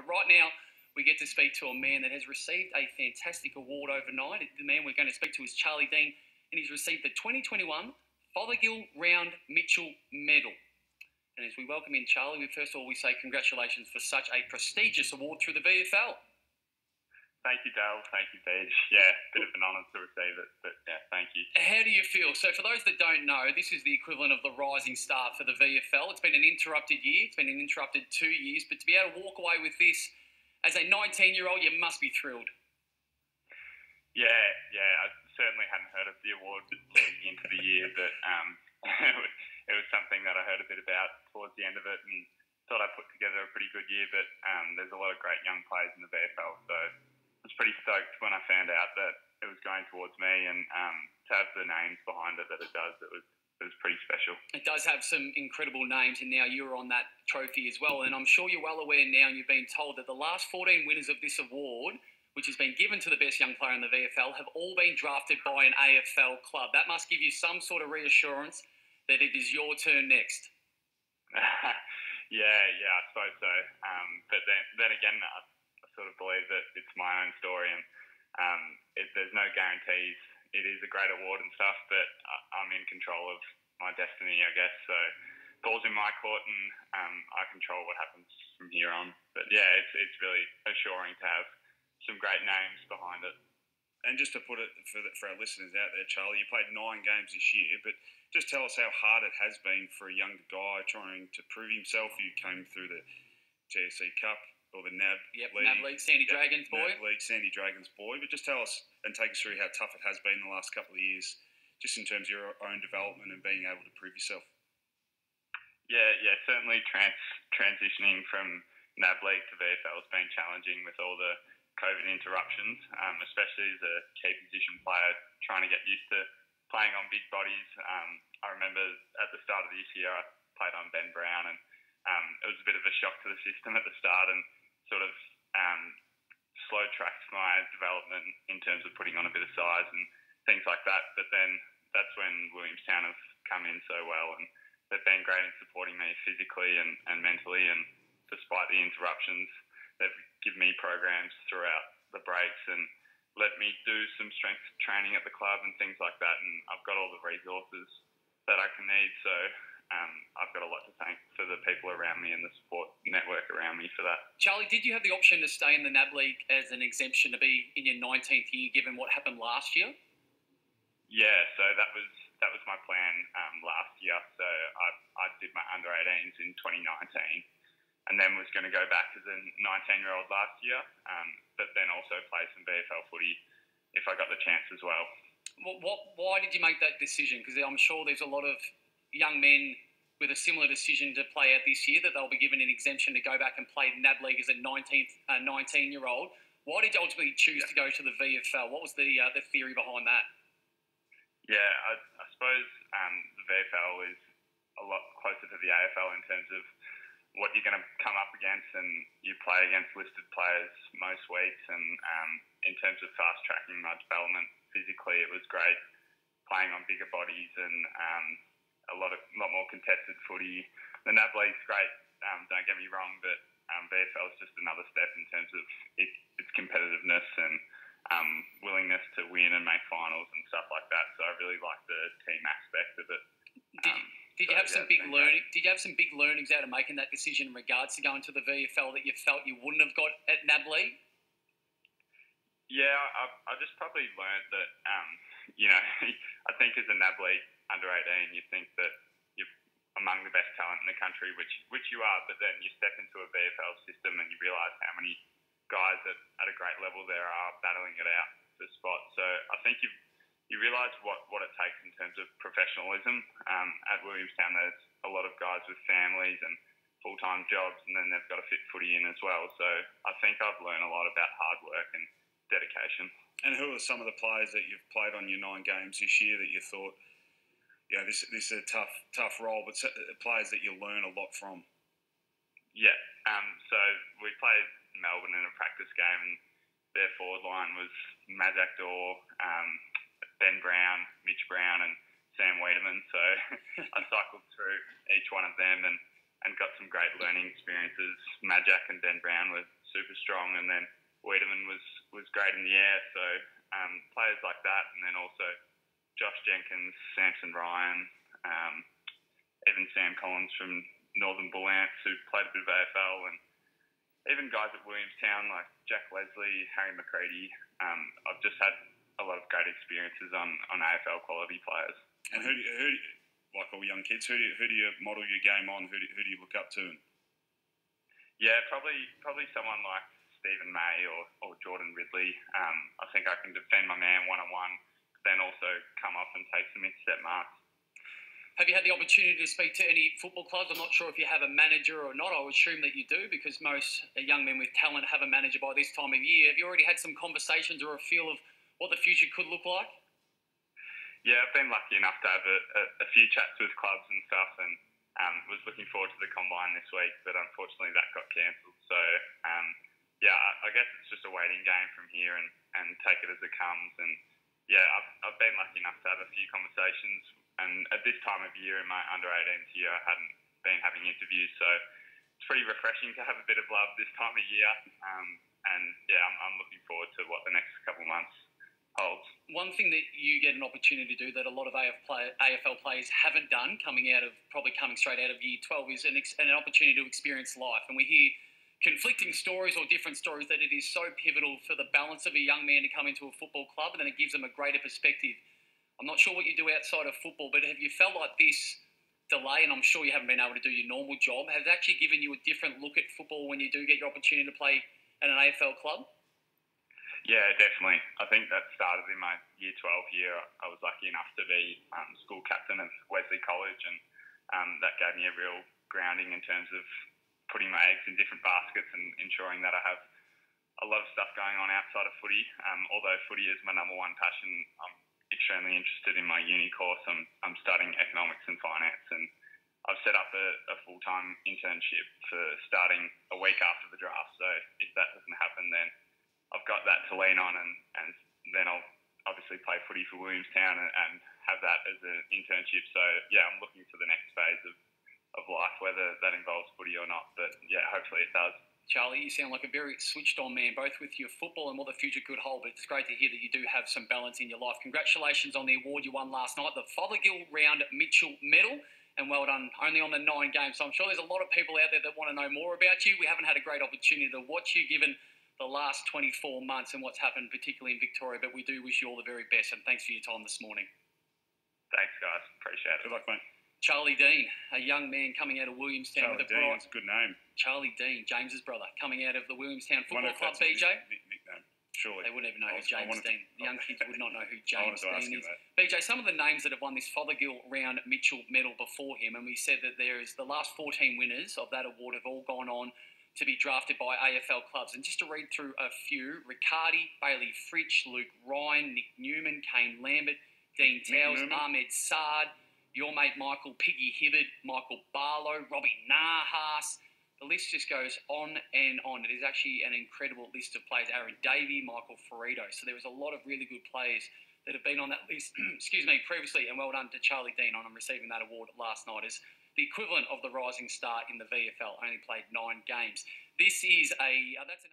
But right now, we get to speak to a man that has received a fantastic award overnight. The man we're going to speak to is Charlie Dean, and he's received the 2021 Fothergill Round Mitchell Medal. And as we welcome in Charlie, first of all, we say congratulations for such a prestigious award through the VFL. Thank you, Dale. Thank you, Paige. Yeah, bit of an honour to receive it, but yeah, thank you. How do you feel? So for those that don't know, this is the equivalent of the rising star for the VFL. It's been an interrupted year. It's been an interrupted 2 years. But to be able to walk away with this as a 19-year-old, you must be thrilled. Yeah, I certainly hadn't heard of the award leading into the year, but it was something that I heard a bit about towards the end of it and thought I put together a pretty good year, but there's a lot of great young players in the VFL, so I was pretty stoked when I found out that it was going towards me, and to have the names behind it that it does, it was pretty special. It does have some incredible names, and now you're on that trophy as well. And I'm sure you're well aware now, and you've been told that the last 14 winners of this award, which has been given to the best young player in the VFL, have all been drafted by an AFL club. That must give you some sort of reassurance that it is your turn next. Yeah, I suppose so. But then again, I sort of believe that it's my own story, and there's no guarantees. It is a great award and stuff, but I'm in control of my destiny, I guess. So ball's in my court, and I control what happens from here on. But yeah, it's really assuring to have some great names behind it. And just to put it for our listeners out there, Charlie, you played 9 games this year, but just tell us how hard it has been for a young guy trying to prove himself. You came through the GSC Cup or the NAB League. NAB League, Sandy Dragons boy. NAB League, Sandy Dragons boy. But just tell us and take us through how tough it has been the last couple of years, just in terms of your own development and being able to prove yourself. Yeah, certainly transitioning from NAB League to VFL has been challenging with all the COVID interruptions, especially as a key position player trying to get used to playing on big bodies. I remember at the start of this year I played on Ben Brown, and it was a bit of a shock to the system at the start and sort of slow tracked my development in terms of putting on a bit of size and things like that. But then that's when Williamstown have come in so well, and they've been great in supporting me physically and mentally, and despite the interruptions, they've given me programs throughout the breaks and let me do some strength training at the club and things like that, and I've got all the resources that I can need, so I've got a lot to thank for the people around me and the support network around me for that. Charlie, did you have the option to stay in the NAB League as an exemption to be in your 19th year, given what happened last year? Yeah, so that was my plan last year. So I did my under-18s in 2019, and then was going to go back as a 19-year-old last year, but then also play some VFL footy if I got the chance as well. Why did you make that decision? Because I'm sure there's a lot of young men with a similar decision to play out this year, that they'll be given an exemption to go back and play NAB League as a 19-year-old. Why did you ultimately choose to go to the VFL? What was the theory behind that? Yeah, I suppose the VFL is a lot closer to the AFL in terms of what you're going to come up against, and you play against listed players most weeks, and in terms of fast-tracking my development physically, it was great playing on bigger bodies and a lot more contested footy. The NAB League's great, don't get me wrong, but VFL is just another step in terms of its competitiveness and willingness to win and make finals and stuff like that. So I really like the team aspect of it. Did you have some big learning? Did you have some big learnings out of making that decision in regards to going to the VFL that you felt you wouldn't have got at NAB League? Yeah, I just probably learned that, I think as a NAB League under-18, you think that you're among the best talent in the country, which you are, but then you step into a VFL system and you realise how many guys at a great level there are battling it out for spots. So I think you realise what it takes in terms of professionalism. At Williamstown, there's a lot of guys with families and full-time jobs, and then they've got to fit footy in as well. So I think I've learned a lot about hard work and dedication. And who are some of the players that you've played on your 9 games this year that you thought, this is a tough role, but players that you learn a lot from? Yeah. So we played Melbourne in a practice game, and their forward line was Mazak Dor, Ben Brown, Mitch Brown, and Sam Wiedemann. So I cycled through each one of them and got some great learning experiences. Mazak and Ben Brown were super strong, and then Wiedemann was great in the air. So players like that, and then also Josh Jenkins, Samson Ryan, even Sam Collins from Northern Bullants, who played a bit of AFL, and even guys at Williamstown like Jack Leslie, Harry McCready. I've just had a lot of great experiences on AFL quality players. And who like all young kids, who do you model your game on? Who do you look up to? Yeah, probably someone like Stephen May or Jordan Ridley. I think I can defend my man one-on-one, then also come off and take some intercept marks. Have you had the opportunity to speak to any football clubs? I'm not sure if you have a manager or not. I would assume that you do, because most young men with talent have a manager by this time of year. Have you already had some conversations or a feel of what the future could look like? Yeah, I've been lucky enough to have a few chats with clubs and stuff, and was looking forward to the combine this week, but unfortunately that got cancelled. So, yeah, I guess it's just a waiting game from here and take it as it comes. And yeah, I've been lucky enough to have a few conversations, and at this time of year in my under-18s year, I hadn't been having interviews, so it's pretty refreshing to have a bit of love this time of year. And yeah, I'm looking forward to what the next couple of months holds. One thing that you get an opportunity to do that a lot of AFL players haven't done, coming straight out of year 12, is an opportunity to experience life. And we hear conflicting stories or different stories that it is so pivotal for the balance of a young man to come into a football club, and then it gives them a greater perspective. I'm not sure what you do outside of football, but have you felt like this delay, and I'm sure you haven't been able to do your normal job, has actually given you a different look at football when you do get your opportunity to play at an AFL club? Yeah, definitely. I think that started in my year 12 year. I was lucky enough to be school captain of Wesley College, and that gave me a real grounding in terms of putting my eggs in different baskets and ensuring that I have a lot of stuff going on outside of footy. Although footy is my number one passion, I'm extremely interested in my uni course. I'm studying economics and finance, and I've set up a full-time internship for starting a week after the draft. So if that doesn't happen, then I've got that to lean on, and then I'll obviously play footy for Williamstown and have that as an internship. So yeah, I'm looking to the next phase of life, whether that involves footy or not. But yeah, hopefully it does. Charlie, you sound like a very switched-on man, both with your football and what the future could hold, but it's great to hear that you do have some balance in your life. Congratulations on the award you won last night, the Fothergill Round Mitchell Medal, and well done, only on the 9 games. So I'm sure there's a lot of people out there that want to know more about you. We haven't had a great opportunity to watch you, given the last 24 months and what's happened, particularly in Victoria, but we do wish you all the very best, and thanks for your time this morning. Thanks, guys. Appreciate it. Good luck, mate. Charlie Dean, a young man coming out of Williamstown. Charlie Dean, that's a good name. Charlie Dean, James's brother, coming out of the Williamstown Football Club, BJ. Nickname, surely. They wouldn't even know who James Dean. The young kids would not know who James Dean is. BJ, some of the names that have won this Fothergill Round Mitchell Medal before him, and we said that there is the last 14 winners of that award have all gone on to be drafted by AFL clubs. And just to read through a few: Riccardi, Bailey Fritsch, Luke Ryan, Nick Newman, Kane Lambert, Dean Towles, Ahmed Saad, your mate Michael Piggy Hibbard, Michael Barlow, Robbie Nahas. The list just goes on and on. It is actually an incredible list of players. Aaron Davey, Michael Ferrito. So there was a lot of really good players that have been on that list, previously, and well done to Charlie Dean on receiving that award last night as the equivalent of the rising star in the VFL. Only played 9 games. This is that's an